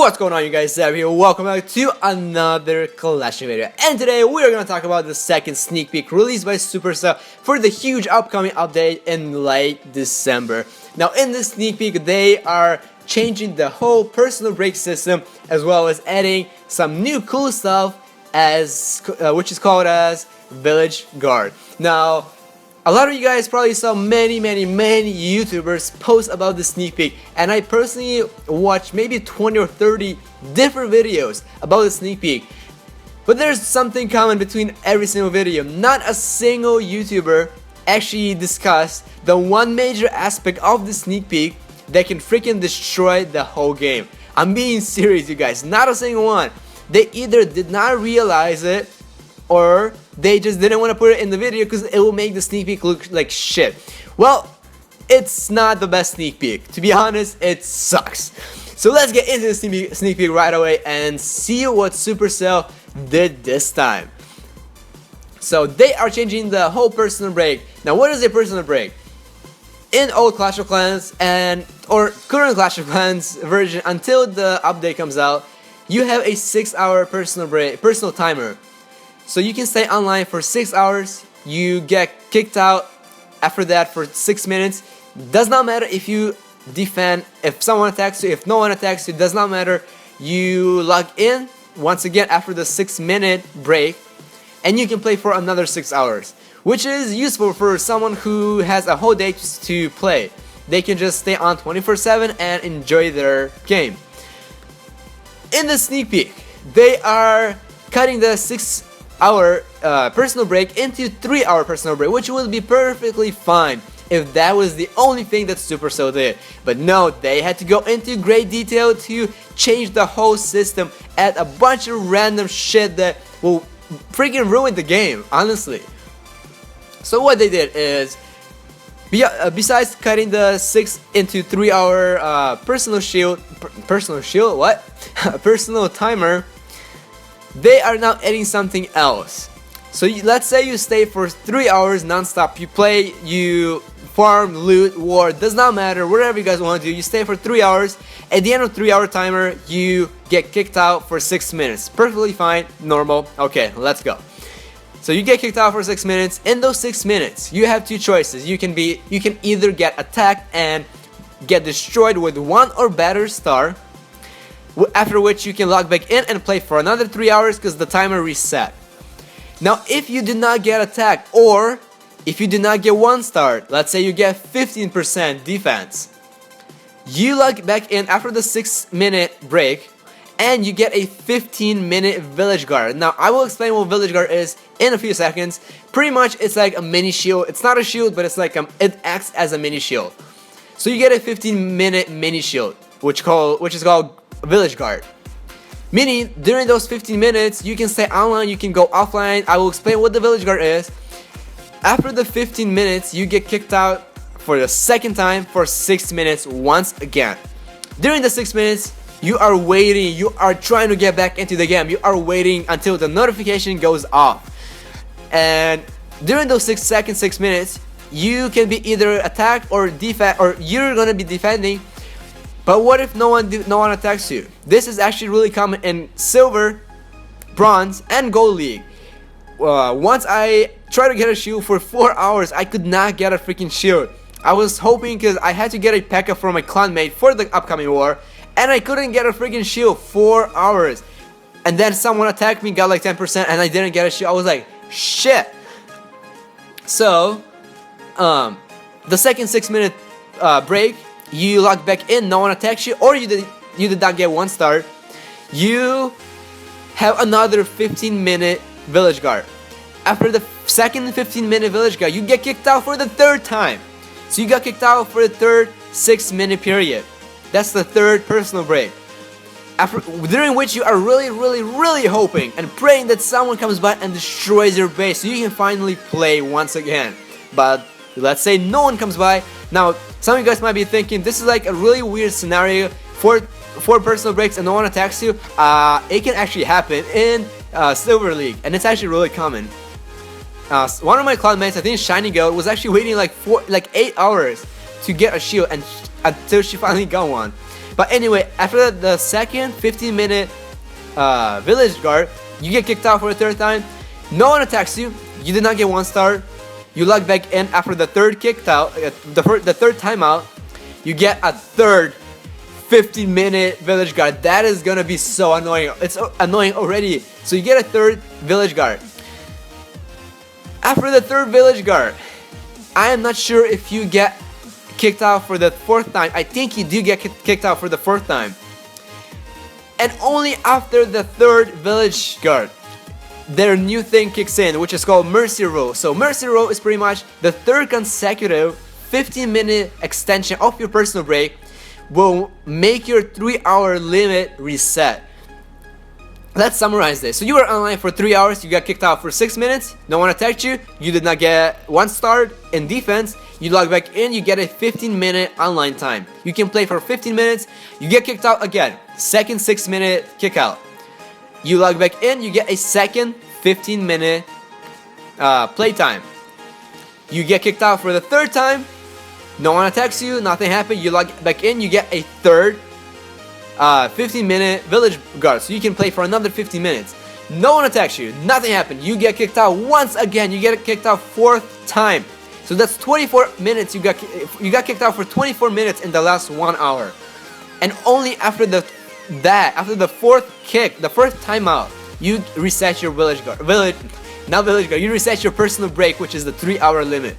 What's going on, you guys? Zab here. Welcome back to another collection video. And today we are going to talk about the second sneak peek released by Supercell for the huge upcoming update in late December. Now, in this sneak peek, they are changing the whole personal break system as well as adding some new cool stuff which is called as Village Guard. Now, a lot of you guys probably saw many YouTubers post about the sneak peek, and I personally watched maybe 20 or 30 different videos about the sneak peek. But there's something common between every single video. Not a single YouTuber actually discussed the one major aspect of the sneak peek that can freaking destroy the whole game. I'm being serious, you guys. Not a single one. They either did not realize it, or they just didn't want to put it in the video because it will make the sneak peek look like shit. Well, it's not the best sneak peek. To be honest, it sucks. So let's get into the sneak peek right away and see what Supercell did this time. So they are changing the whole personal break. Now, what is a personal break? In old Clash of Clans or current Clash of Clans version, until the update comes out, you have a 6-hour personal timer. So you can stay online for 6 hours, you get kicked out after that for 6 minutes. Does not matter if you defend, if someone attacks you, if no one attacks you, does not matter. You log in once again after the 6-minute break, and you can play for another 6 hours, which is useful for someone who has a whole day to play. They can just stay on 24/7 and enjoy their game. In the sneak peek, they are cutting the 6-hour personal break into 3-hour personal break, which would be perfectly fine if that was the only thing that Supercell did. But no, they had to go into great detail to change the whole system, add a bunch of random shit that will freaking ruin the game, honestly. So what they did is, besides cutting the 6 into 3-hour personal timer, they are now adding something else. So let's say you stay for 3 hours non-stop. You play, you farm, loot, war, does not matter, whatever you guys want to do. You stay for 3 hours. At the end of 3-hour timer, you get kicked out for 6 minutes. Perfectly fine, normal. Okay, let's go. So you get kicked out for 6 minutes. In those 6 minutes, you have two choices. You can either get attacked and get destroyed with 1 or better star, after which you can log back in and play for another 3 hours because the timer reset. Now, if you do not get attacked, or if you do not get 1 star, let's say you get 15% defense, you log back in after the 6-minute break and you get a 15-minute village guard. Now, I will explain what village guard is in a few seconds. Pretty much, it's like a mini shield. It's not a shield, but it's like it acts as a mini shield. So you get a 15-minute mini shield, which is called Village Guard. Meaning, during those 15 minutes, you can stay online, you can go offline. I will explain what the Village Guard is. After the 15 minutes, you get kicked out for the second time for 6 minutes once again. During the 6 minutes, you are waiting, you are trying to get back into the game. You are waiting until the notification goes off. And during those 6 minutes, you can be either attacked or defend, or you're gonna be defending. But what if no one attacks you? This is actually really common in Silver, Bronze, and Gold League. Once I tried to get a shield for 4 hours, I could not get a freaking shield. I was hoping because I had to get a P.E.K.K.A from my clanmate for the upcoming war, and I couldn't get a freaking shield 4 hours. And then someone attacked me, got like 10%, and I didn't get a shield. I was like, shit. So, the second 6-minute break, you log back in, no one attacks you, or you did not get 1 star, you have another 15-minute village guard. After the second 15-minute village guard, you get kicked out for the 3rd time. So you got kicked out for the 3rd 6-minute period. That's the 3rd personal break. During which you are really hoping and praying that someone comes by and destroys your base so you can finally play once again. But let's say no one comes by. Now, some of you guys might be thinking, this is like a really weird scenario for personal breaks and no one attacks you. It can actually happen in Silver League, and it's actually really common. One of my clanmates, I think Shiny Goat, was actually waiting like 8 hours to get a shield, and until she finally got one. But anyway, after the second 15-minute village guard, you get kicked out for the third time. No one attacks you. You did not get 1 star. You log back in after the third kicked out, the third timeout. You get a third 15-minute village guard. That is gonna be so annoying. It's annoying already. So you get a third village guard. After the third village guard, I am not sure if you get kicked out for the 4th time. I think you do get kicked out for the 4th time. And only after the 3rd village guard, their new thing kicks in, which is called Mercy Row. So Mercy Row is pretty much the 3rd consecutive 15-minute extension of your personal break will make your 3-hour limit reset. Let's summarize this. So you were online for 3 hours, you got kicked out for 6 minutes, no one attacked you, you did not get 1 star in defense, you log back in, you get a 15-minute online time. You can play for 15 minutes, you get kicked out again, second 6-minute kick out. You log back in, you get a second 15-minute playtime. You get kicked out for the 3rd time, no one attacks you, nothing happened, you log back in, you get a third 15-minute village guard, so you can play for another 15 minutes. No one attacks you, nothing happened, you get kicked out once again, you get kicked out 4th time. So that's 24 minutes, you got kicked out for 24 minutes in the last 1 hour. And only after after the 4th kick, the 1st timeout, you reset your village guard. You reset your personal break, which is the 3-hour limit.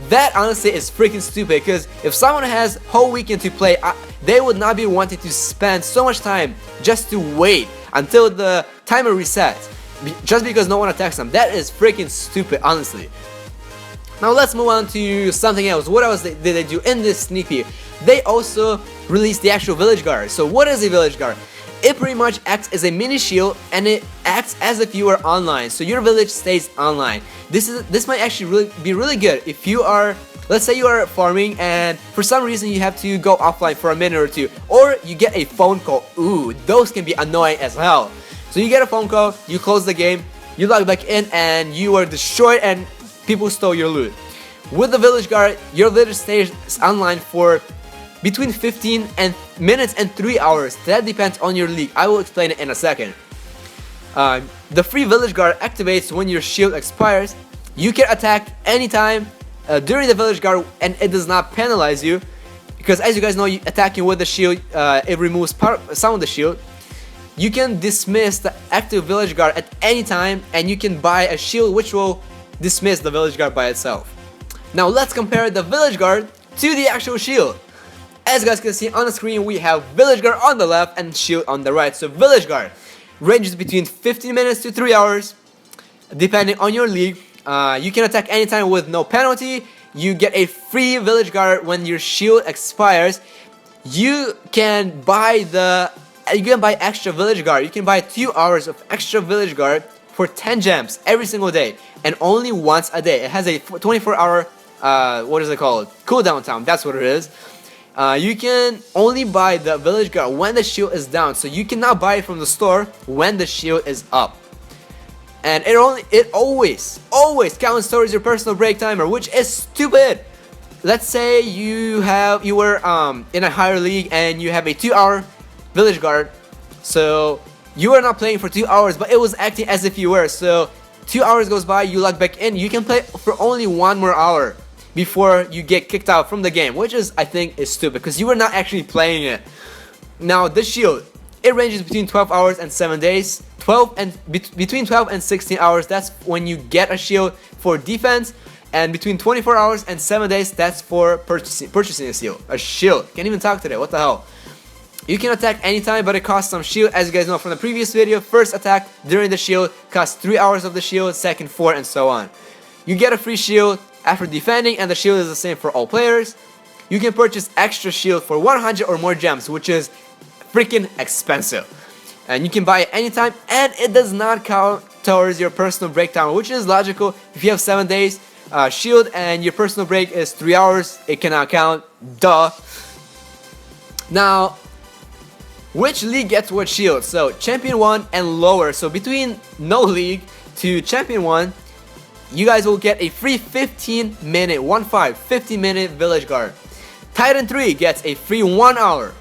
That honestly is freaking stupid, because if someone has whole weekend to play, they would not be wanting to spend so much time just to wait until the timer resets, just because no one attacks them. That is freaking stupid, honestly. Now let's move on to something else. What else did they do in this sneak peek? They also released the actual village guard. So what is a village guard? It pretty much acts as a mini shield, and it acts as if you were online, so your village stays online. This might actually be really good if you are, let's say you are farming and for some reason you have to go offline for a minute or two, or you get a phone call. Ooh, those can be annoying as hell. So you get a phone call, you close the game, you log back in, and you are destroyed and people stole your loot. With the village guard, your village stays online for between 15 minutes and 3 hours. That depends on your league. I will explain it in a second. The free village guard activates when your shield expires. You can attack anytime during the village guard, and it does not penalize you, because as you guys know, attacking with the shield, it removes some of the shield. You can dismiss the active village guard at any time, and you can buy a shield which will dismiss the village guard by itself. Now let's compare the village guard to the actual shield. As you guys can see on the screen, we have village guard on the left and shield on the right. So village guard ranges between 15 minutes to 3 hours, depending on your league. You can attack anytime with no penalty. You get a free village guard when your shield expires. You can buy extra village guard. You can buy 2 hours of extra village guard for 10 gems every single day, and only once a day. It has a 24-hour what is it called? Cooldown time. That's what it is. You can only buy the village guard when the shield is down, so you cannot buy it from the store when the shield is up. And it always counts towards your personal break timer, which is stupid. Let's say you were in a higher league and you have a 2-hour village guard, so you were not playing for 2 hours, but it was acting as if you were. So 2 hours goes by, you log back in, you can play for only 1 more hour before you get kicked out from the game, which I think is stupid, because you were not actually playing it. Now the shield, it ranges between 12 hours and 7 days. Between 12 and 16 hours, that's when you get a shield for defense, and between 24 hours and 7 days, that's for purchasing a shield. Can't even talk today, what the hell. You can attack anytime, but it costs some shield. As you guys know from the previous video, first attack during the shield costs 3 hours of the shield, second 4, and so on. You get a free shield after defending, and the shield is the same for all players. You can purchase extra shield for 100 or more gems, which is freaking expensive. And you can buy it anytime, and it does not count towards your personal break time, which is logical. If you have 7 days shield and your personal break is 3 hours, it cannot count. Duh. Now, which league gets what shield? So Champion 1 and lower, so between no league to Champion 1, you guys will get a free 15-minute village guard. Titan 3 gets a free 1 hour.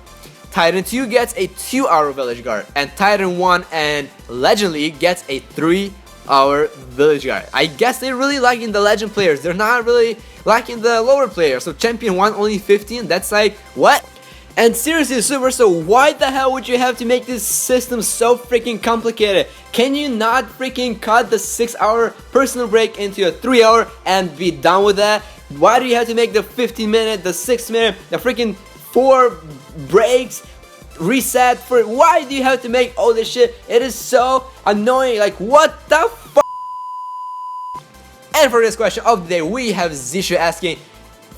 Titan 2 gets a 2-hour village guard, and Titan 1 and Legend League gets a 3-hour village guard. I guess they're really liking the legend players. They're not really liking the lower players. So Champion 1 only 15. That's like, what? And seriously, Super, so why the hell would you have to make this system so freaking complicated? Can you not freaking cut the 6-hour personal break into a 3-hour and be done with that? Why do you have to make the 15-minute, the 6-minute, the freaking 4 breaks, reset for it? Why do you have to make all this shit? It is so annoying. Like, what the f? And for this question of the day, we have Zishu asking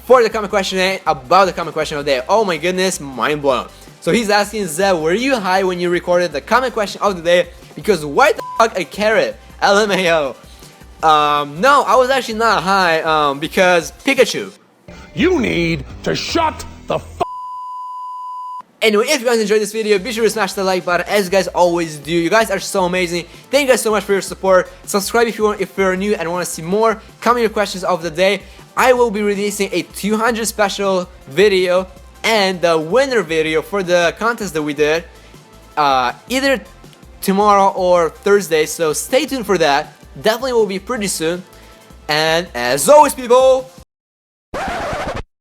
for the comment question about the comment question of the day. Oh my goodness, mind blown. So he's asking, Zeb, were you high when you recorded the comment question of the day? Because why the fuck a carrot? LMAO. No, I was actually not high, because Pikachu. You need to shut the f. Anyway, if you guys enjoyed this video, be sure to smash the like button as you guys always do. You guys are so amazing. Thank you guys so much for your support. Subscribe if you're new and want to see more. Comment your questions of the day. I will be releasing a 200 special video and the winner video for the contest that we did either tomorrow or Thursday, so stay tuned for that. Definitely will be pretty soon. And as always, people,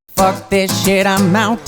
fuck this shit, I'm out.